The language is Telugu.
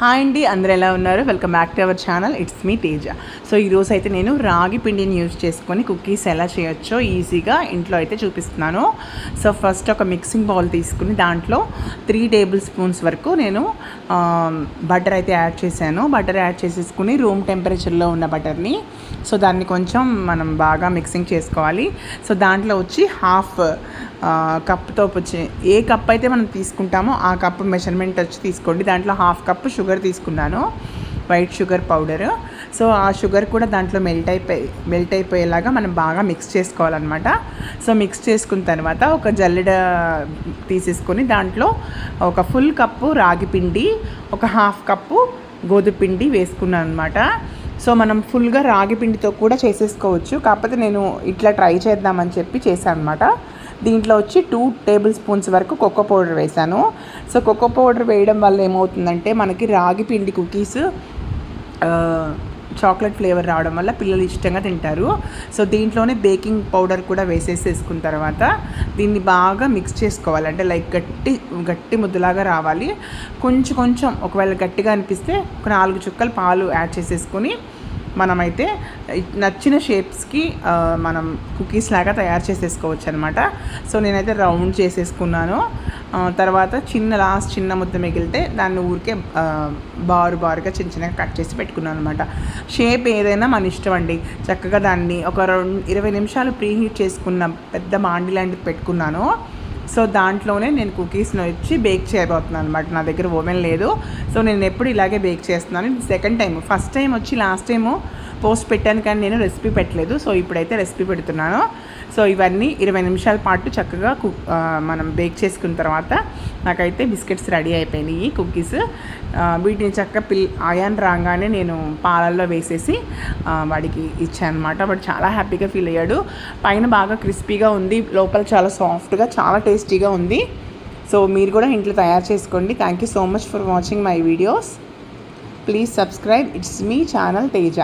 హాయ్ అండి, అందరూ ఎలా ఉన్నారు? Welcome back to our channel. It's me Teja. So ఈరోజు అయితే నేను రాగి పిండిని యూజ్ చేసుకొని కుకీస్ ఎలా చేయొచ్చో ఈజీగా ఇంట్లో అయితే చూపిస్తున్నాను. సో ఫస్ట్ ఒక మిక్సింగ్ బౌల్ తీసుకుని దాంట్లో 3 టేబుల్ స్పూన్స్ వరకు నేను బటర్ అయితే యాడ్ చేశాను. బటర్ యాడ్ చేసేసుకుని రూమ్ టెంపరేచర్లో ఉన్న బటర్ని సో దాన్ని కొంచెం మనం బాగా మిక్సింగ్ చేసుకోవాలి. సో దాంట్లో వచ్చి హాఫ్ కప్తో వచ్చి ఏ కప్ అయితే మనం తీసుకుంటామో ఆ కప్ మెజర్మెంట్ వచ్చి తీసుకోండి. దాంట్లో హాఫ్ కప్ షుగర్ తీసుకున్నాను, వైట్ షుగర్ పౌడర్. సో ఆ షుగర్ కూడా దాంట్లో మెల్ట్ అయిపోయేలాగా మనం బాగా మిక్స్ చేసుకోవాలన్నమాట. సో మిక్స్ చేసుకున్న తర్వాత ఒక జల్లెడ తీసేసుకొని దాంట్లో ఒక ఫుల్ కప్పు రాగి పిండి, ఒక హాఫ్ కప్పు గోధుమ పిండి వేసుకున్నాను అనమాట. సో మనం ఫుల్గా రాగి పిండితో కూడా చేసేసుకోవచ్చు, కాకపోతే నేను ఇట్లా ట్రై చేద్దామని చెప్పి చేశాను అనమాట. దీంట్లో వచ్చి 2 టేబుల్ స్పూన్స్ వరకు కోకో పౌడర్ వేసాను. సో కోకో పౌడర్ వేయడం వల్ల ఏమవుతుందంటే మనకి రాగి పిండి కుకీస్ చాక్లెట్ ఫ్లేవర్ రావడం వల్ల పిల్లలు ఇష్టంగా తింటారు. సో దీంట్లోనే బేకింగ్ పౌడర్ కూడా వేసుకున్న తర్వాత దీన్ని బాగా మిక్స్ చేసుకోవాలి. అంటే లైక్ గట్టి ముద్దలాగా రావాలి. కొంచెం ఒకవేళ గట్టిగా అనిపిస్తే ఒక 4 చుక్కలు పాలు యాడ్ చేసేసుకొని మనమైతే నచ్చిన షేప్స్కి మనం కుకీస్ లాగా తయారు చేసేసుకోవచ్చు అనమాట. సో నేనైతే రౌండ్ చేసేసుకున్నాను. తర్వాత చిన్న ముద్ద మిగిలితే దాన్ని ఊరికే బారుగా చిన్నగా కట్ చేసి పెట్టుకున్నాను అనమాట. షేప్ ఏదైనా మన ఇష్టం అండి. చక్కగా దాన్ని ఒక 20 నిమిషాలు ప్రీహీట్ చేసుకున్న పెద్ద బాండి లాంటిది పెట్టుకున్నాను. సో దాంట్లోనే నేను కుకీస్ని వచ్చి బేక్ చేయబోతున్నాను అనమాట. నా దగ్గర ఓవెన్ లేదు. సో నేను ఎప్పుడు ఇలాగే బేక్ చేస్తున్నాను. సెకండ్ టైం, ఫస్ట్ టైం వచ్చి లాస్ట్ టైము పోస్ట్ పెట్టాను కానీ నేను రెసిపీ పెట్టలేదు. సో ఇప్పుడైతే రెసిపీ పెడుతున్నాను. సో ఇవన్నీ 20 నిమిషాల పాటు చక్కగా మనం బేక్ చేసుకున్న తర్వాత నాకైతే బిస్కెట్స్ రెడీ అయిపోయినాయి కుకీస్. వీటిని చక్కగా ఆయాన్ రాగానే నేను పాలల్లో వేసేసి వాడికి ఇచ్చాను అనమాట. వాడు చాలా హ్యాపీగా ఫీల్ అయ్యాడు. పైన బాగా క్రిస్పీగా ఉంది, లోపల చాలా సాఫ్ట్గా, చాలా టేస్టీగా ఉంది. సో మీరు కూడా ఇంట్లో తయారు చేసుకోండి. Thank you so much for watching my videos. Please subscribe. It's me channel Teja.